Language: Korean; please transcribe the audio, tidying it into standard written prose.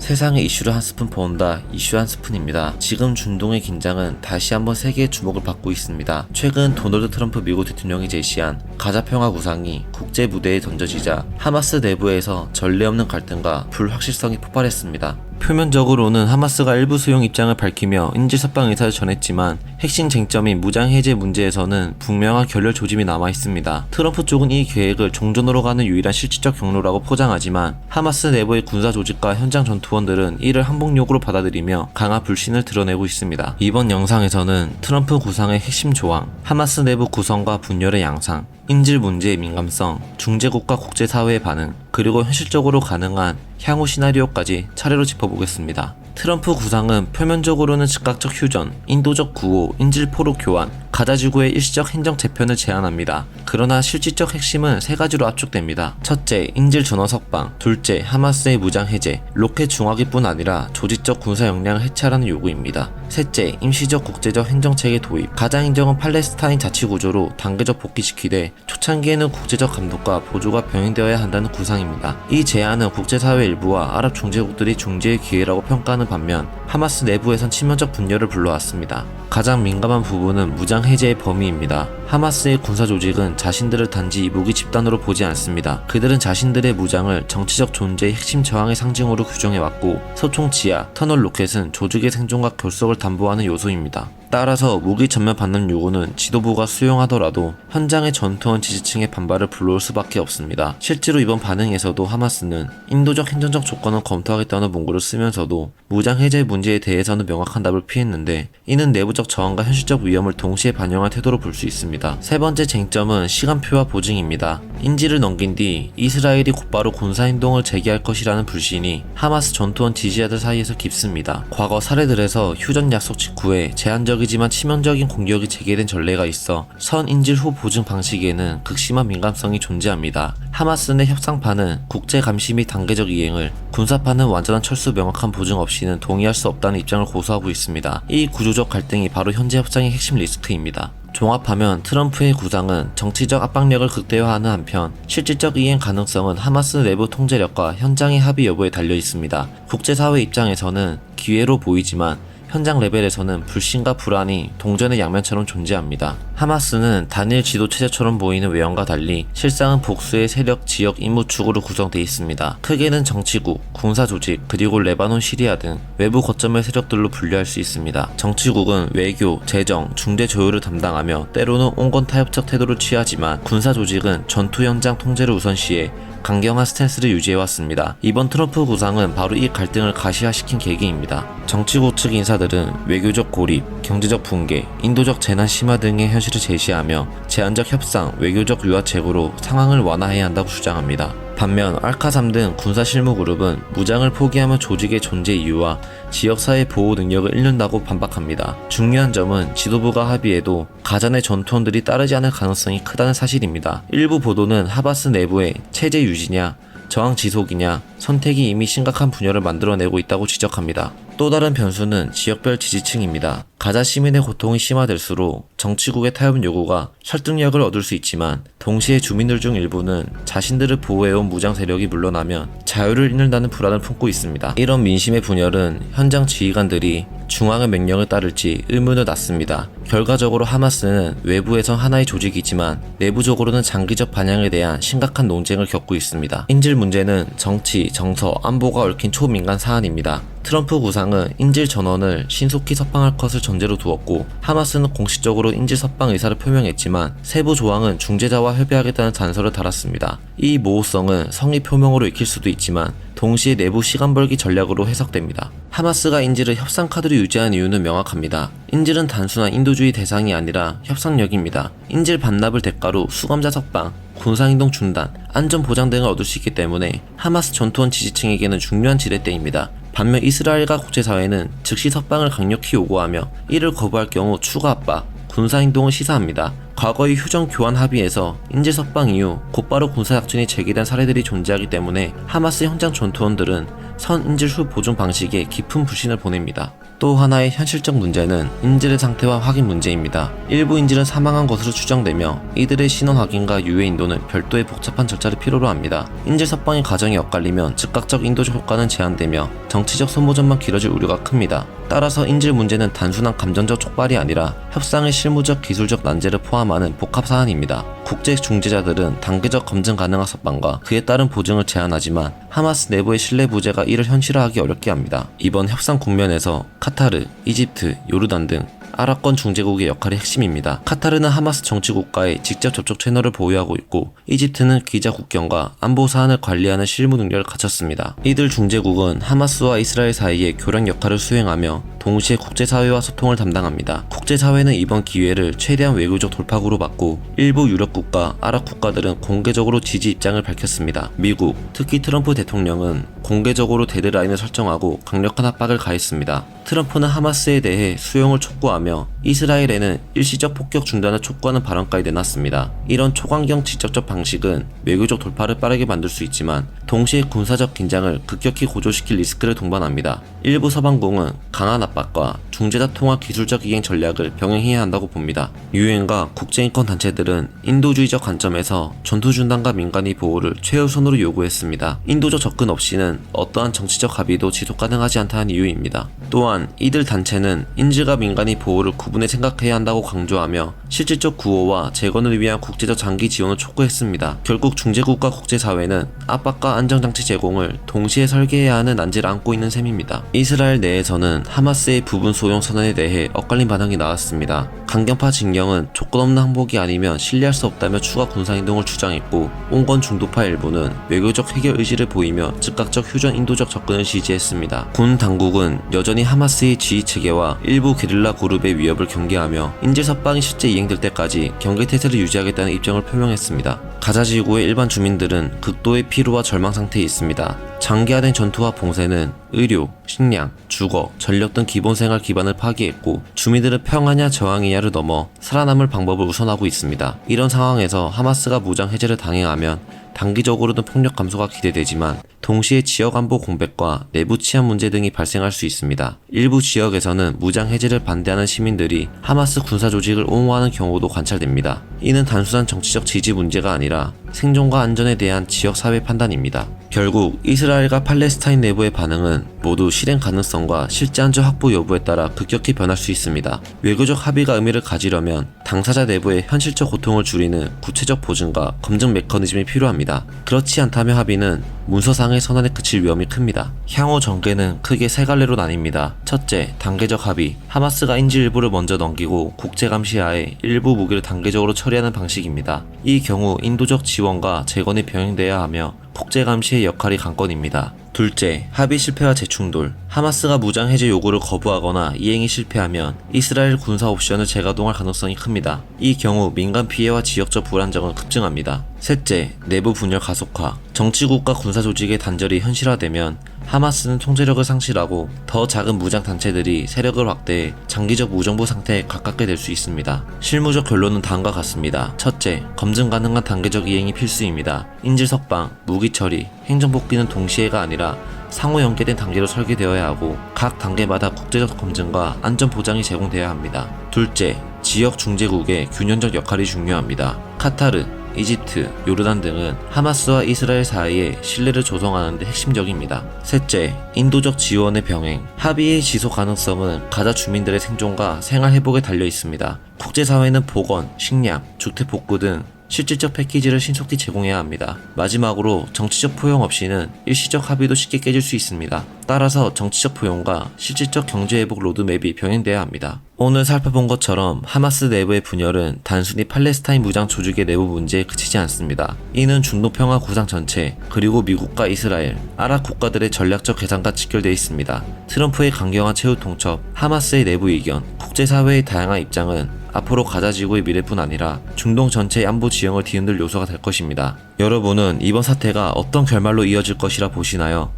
세상에 이슈를 한 스푼 퍼온다. 이슈 한 스푼입니다. 지금 중동의 긴장은 다시 한번 세계의 주목을 받고 있습니다. 최근 도널드 트럼프 미국 대통령이 제시한 가자 평화 구상이 국제 무대에 던져지자 하마스 내부에서 전례 없는 갈등과 불확실성이 폭발했습니다. 표면적으로는 하마스가 일부 수용 입장을 밝히며 인질 석방 의사를 전했지만 핵심 쟁점인 무장 해제 문제에서는 분명한 결렬 조짐이 남아 있습니다. 트럼프 쪽은 이 계획을 종전으로 가는 유일한 실질적 경로라고 포장하지만 하마스 내부의 군사 조직과 현장 전투원들은 이를 항복용으로 받아들이며 강한 불신을 드러내고 있습니다. 이번 영상에서는 트럼프 구상의 핵심 조항, 하마스 내부 구성과 분열의 양상, 인질 문제의 민감성, 중재국과 국제사회의 반응, 그리고 현실적으로 가능한 향후 시나리오까지 차례로 짚어보겠습니다. 트럼프 구상은 표면적으로는 즉각적 휴전, 인도적 구호, 인질 포로 교환, 가자지구의 일시적 행정 재편을 제안합니다. 그러나 실질적 핵심은 세 가지로 압축됩니다. 첫째, 인질 전원 석방. 둘째, 하마스의 무장 해제. 로켓 중화기뿐 아니라 조직적 군사 역량을 해체하라는 요구입니다. 셋째, 임시적 국제적 행정체계 도입. 가자 행정은 팔레스타인 자치구조로 단계적 복귀시키되 초창기에는 국제적 감독과 보조가 병행되어야 한다는 구상입니다. 이 제안은 국제사회 일부와 아랍 중재국들이 중재의 기회라고 평가하는 반면 하마스 내부에선 치명적 분열을 불러왔습니다. 가장 민감한 부분은 무장 해제의 범위입니다. 하마스의 군사 조직은 자신들을 단지 무기 집단으로 보지 않습니다. 그들은 자신들의 무장을 정치적 존재의 핵심 저항의 상징으로 규정해왔고 소총 지하, 터널 로켓은 조직의 생존과 결속을 담보하는 요소입니다. 따라서 무기 전면 받는 요구는 지도부가 수용하더라도 현장의 전투원 지지층의 반발을 불러올 수밖에 없습니다. 실제로 이번 반응에서도 하마스는 인도적 행정적 조건은 검토하겠다는 문구를 쓰면서도 무장 해제 문제에 대해서는 명확한 답을 피했는데 이는 내부적 저항과 현실적 위험을 동시에 반영한 태도로 볼 수 있습니다. 세 번째 쟁점은 시간표와 보증입니다. 인질을 넘긴 뒤 이스라엘이 곧바로 군사행동을 재개할 것이라는 불신이 하마스 전투원 지지자들 사이에서 깊습니다. 과거 사례들에서 휴전 약속 직후에 제한적이지만 치명적인 공격이 재개된 전례가 있어 선 인질 후 보증 방식에는 극심한 민감성이 존재합니다. 하마스 내 협상파는 국제 감시 및 단계적 이행을, 군사파는 완전한 철수 명확한 보증 없이는 동의할 수 없다는 입장을 고수하고 있습니다. 이 구조적 갈등이 바로 현재 협상의 핵심 리스크입니다. 종합하면 트럼프의 구상은 정치적 압박력을 극대화하는 한편 실질적 이행 가능성은 하마스 내부 통제력과 현장의 합의 여부에 달려 있습니다. 국제사회 입장에서는 기회로 보이지만 현장 레벨에서는 불신과 불안이 동전의 양면처럼 존재합니다. 하마스는 단일 지도 체제처럼 보이는 외형과 달리 실상은 복수의 세력, 지역, 임무축으로 구성되어 있습니다. 크게는 정치국, 군사조직, 그리고 레바논, 시리아 등 외부 거점의 세력들로 분류할 수 있습니다. 정치국은 외교, 재정, 중재 조율을 담당하며 때로는 온건 타협적 태도를 취하지만 군사조직은 전투 현장 통제를 우선시해 강경한 스탠스를 유지해왔습니다. 이번 트럼프 구상은 바로 이 갈등을 가시화시킨 계기입니다. 정치국 측 인사들은 외교적 고립, 경제적 붕괴, 인도적 재난 심화 등의 현실을 제시하며 제한적 협상, 외교적 유화책으로 상황을 완화해야 한다고 주장합니다. 반면 알카삼 등 군사 실무 그룹은 무장을 포기하면 조직의 존재 이유와 지역사회 보호 능력을 잃는다고 반박합니다. 중요한 점은 지도부가 합의해도 가자 내 전투원들이 따르지 않을 가능성이 크다는 사실입니다. 일부 보도는 하마스 내부에 체제 유지냐, 저항 지속이냐 선택이 이미 심각한 분열을 만들어내고 있다고 지적합니다. 또 다른 변수는 지역별 지지층입니다. 가자 시민의 고통이 심화될수록 정치국의 타협 요구가 설득력을 얻을 수 있지만 동시에 주민들 중 일부는 자신들을 보호해온 무장 세력이 물러나면 자유를 잃는다는 불안을 품고 있습니다. 이런 민심의 분열은 현장 지휘관들이 중앙의 명령을 따를지 의문을 낳습니다. 결과적으로 하마스는 외부에선 하나의 조직이지만 내부적으로는 장기적 반향에 대한 심각한 논쟁을 겪고 있습니다. 인질 문제는 정치, 정서, 안보가 얽힌 초민간 사안입니다. 트럼프 구상은 인질 전원을 신속히 석방할 것을 전제로 두었고 하마스는 공식적으로 인질 석방 의사를 표명했지만 세부 조항은 중재자와 협의하겠다는 단서를 달았습니다. 이 모호성은 성의 표명으로 익힐 수도 있지만 동시에 내부 시간 벌기 전략으로 해석됩니다. 하마스가 인질을 협상 카드로 유지한 이유는 명확합니다. 인질은 단순한 인도주의 대상이 아니라 협상력입니다. 인질 반납을 대가로 수감자 석방, 군사행동 중단, 안전 보장 등을 얻을 수 있기 때문에 하마스 전투원 지지층에게는 중요한 지렛대입니다. 반면 이스라엘과 국제사회는 즉시 석방을 강력히 요구하며 이를 거부할 경우 추가 압박, 군사행동을 시사합니다. 과거의 휴전 교환 합의에서 인질 석방 이후 곧바로 군사작전이 재개된 사례들이 존재하기 때문에 하마스 현장 전투원들은 선 인질 후 보존 방식에 깊은 불신을 보냅니다. 또 하나의 현실적 문제는 인질의 상태와 확인 문제입니다. 일부 인질은 사망한 것으로 추정되며 이들의 신원 확인과 유해 인도는 별도의 복잡한 절차를 필요로 합니다. 인질 석방의 과정이 엇갈리면 즉각적 인도적 효과는 제한되며 정치적 소모전만 길어질 우려가 큽니다. 따라서 인질 문제는 단순한 감정적 촉발이 아니라 협상의 실무적 기술적 난제를 포함하는 복합 사안입니다. 국제 중재자들은 단계적 검증 가능한 석방과 그에 따른 보증을 제안하지만 하마스 내부의 신뢰 부재가 이를 현실화하기 어렵게 합니다. 이번 협상 국면에서 카타르, 이집트, 요르단 등 아랍권 중재국의 역할이 핵심입니다. 카타르는 하마스 정치국가의 직접 접촉 채널을 보유하고 있고 이집트는 기자 국경과 안보 사안을 관리하는 실무 능력을 갖췄습니다. 이들 중재국은 하마스와 이스라엘 사이에 교량 역할을 수행하며 동시에 국제사회와 소통을 담당합니다. 국제사회는 이번 기회를 최대한 외교적 돌파구로 봤고 일부 유럽 국가, 아랍 국가들은 공개적으로 지지 입장을 밝혔습니다. 미국, 특히 트럼프 대통령은 공개적으로 데드라인을 설정하고 강력한 압박을 가했습니다. 트럼프는 하마스에 대해 수용을 촉구하며 이스라엘에는 일시적 폭격 중단을 촉구하는 발언까지 내놨습니다. 이런 초강경 직접적 방식은 외교적 돌파를 빠르게 만들 수 있지만 동시에 군사적 긴장을 급격히 고조시킬 리스크를 동반합니다. 일부 서방공은 강한 압박과 중재자 통화 기술적 이행 전략을 병행해야 한다고 봅니다. 유엔과 국제인권 단체들은 인도주의적 관점에서 전투중단과 민간인 보호를 최우선으로 요구했습니다. 인도적 접근 없이는 어떠한 정치적 합의도 지속 가능하지 않다는 이유입니다. 또한 이들 단체는 인질과 민간인 보호를 구분해 생각해야 한다고 강조하며 실질적 구호와 재건을 위한 국제적 장기 지원을 촉구했습니다. 결국 중재국과 국제사회는 압박과 안정장치 제공을 동시에 설계해야 하는 난제를 안고 있는 셈입니다. 이스라엘 내에서는 하마스의 부분 소용 선언에 대해 엇갈린 반응이 나왔습니다. 강경파 진영은 조건 없는 항복이 아니면 신뢰할 수 없다며 추가 군사행동을 주장했고 온건 중도파 일부는 외교적 해결 의지를 보이며 즉각적 휴전 인도적 접근을 지지했습니다. 군 당국은 여전히 하마스의 지휘체계와 일부 게릴라 그룹의 위협을 경계하며 인질 석방이 실제 이행될 때까지 경계태세를 유지하겠다는 입장을 표명했습니다. 가자 지구의 일반 주민들은 극도의 피로와 절망 상태에 있습니다. 장기화된 전투와 봉쇄는 의료, 식량, 주거, 전력 등 기본생활 기반을 파괴했고 주민들은 평화냐 저항이냐를 넘어 살아남을 방법을 우선하고 있습니다. 이런 상황에서 하마스가 무장 해제를 단행하면 단기적으로는 폭력 감소가 기대되지만 동시에 지역 안보 공백과 내부 치안 문제 등이 발생할 수 있습니다. 일부 지역에서는 무장 해제를 반대하는 시민들이 하마스 군사 조직을 옹호하는 경우도 관찰됩니다. 이는 단순한 정치적 지지 문제가 아니라 생존과 안전에 대한 지역 사회 판단입니다. 결국 이스라엘과 팔레스타인 내부의 반응은 모두 실행 가능성과 실제 안전 확보 여부에 따라 급격히 변할 수 있습니다. 외교적 합의가 의미를 가지려면 당사자 내부의 현실적 고통을 줄이는 구체적 보증과 검증 메커니즘이 필요합니다. 그렇지 않다면 합의는 문서상의 선언에 그칠 위험이 큽니다. 향후 전개는 크게 세 갈래로 나뉩니다. 첫째, 단계적 합의. 하마스가 인질 일부를 먼저 넘기고 국제 감시하에 일부 무기를 단계적으로 처리하는 방식입니다. 이 경우 인도적 지원과 재건이 병행돼야 하며 국제 감시의 역할이 관건입니다. 둘째, 합의 실패와 재충돌. 하마스가 무장 해제 요구를 거부하거나 이행이 실패하면 이스라엘 군사 옵션을 재가동할 가능성이 큽니다. 이 경우 민간 피해와 지역적 불안정은 급증합니다. 셋째, 내부 분열 가속화. 정치국과 군사 조직의 단절이 현실화되면 하마스는 통제력을 상실하고 더 작은 무장 단체들이 세력을 확대해 장기적 무정부 상태에 가깝게 될 수 있습니다. 실무적 결론은 다음과 같습니다. 첫째, 검증 가능한 단계적 이행이 필수입니다. 인질 석방, 무기 처리, 행정 복귀는 동시에가 아니라 상호 연계된 단계로 설계되어야 하고 각 단계마다 국제적 검증과 안전 보장이 제공되어야 합니다. 둘째, 지역 중재국의 균형적 역할이 중요합니다. 카타르, 이집트, 요르단 등은 하마스와 이스라엘 사이에 신뢰를 조성하는 데 핵심적입니다. 셋째, 인도적 지원의 병행. 합의의 지속 가능성은 가자 주민들의 생존과 생활 회복에 달려 있습니다. 국제사회는 보건, 식량, 주택 복구 등 실질적 패키지를 신속히 제공해야 합니다. 마지막으로 정치적 포용 없이는 일시적 합의도 쉽게 깨질 수 있습니다. 따라서 정치적 포용과 실질적 경제회복 로드맵이 병행돼야 합니다. 오늘 살펴본 것처럼 하마스 내부의 분열은 단순히 팔레스타인 무장 조직의 내부 문제에 그치지 않습니다. 이는 중동평화 구상 전체, 그리고 미국과 이스라엘, 아랍 국가들의 전략적 계산과 직결되어 있습니다. 트럼프의 강경한 최후 통첩, 하마스의 내부 이견, 국제사회의 다양한 입장은 앞으로 가자 지구의 미래뿐 아니라 중동 전체의 안보 지형을 뒤흔들 요소가 될 것입니다. 여러분은 이번 사태가 어떤 결말로 이어질 것이라 보시나요?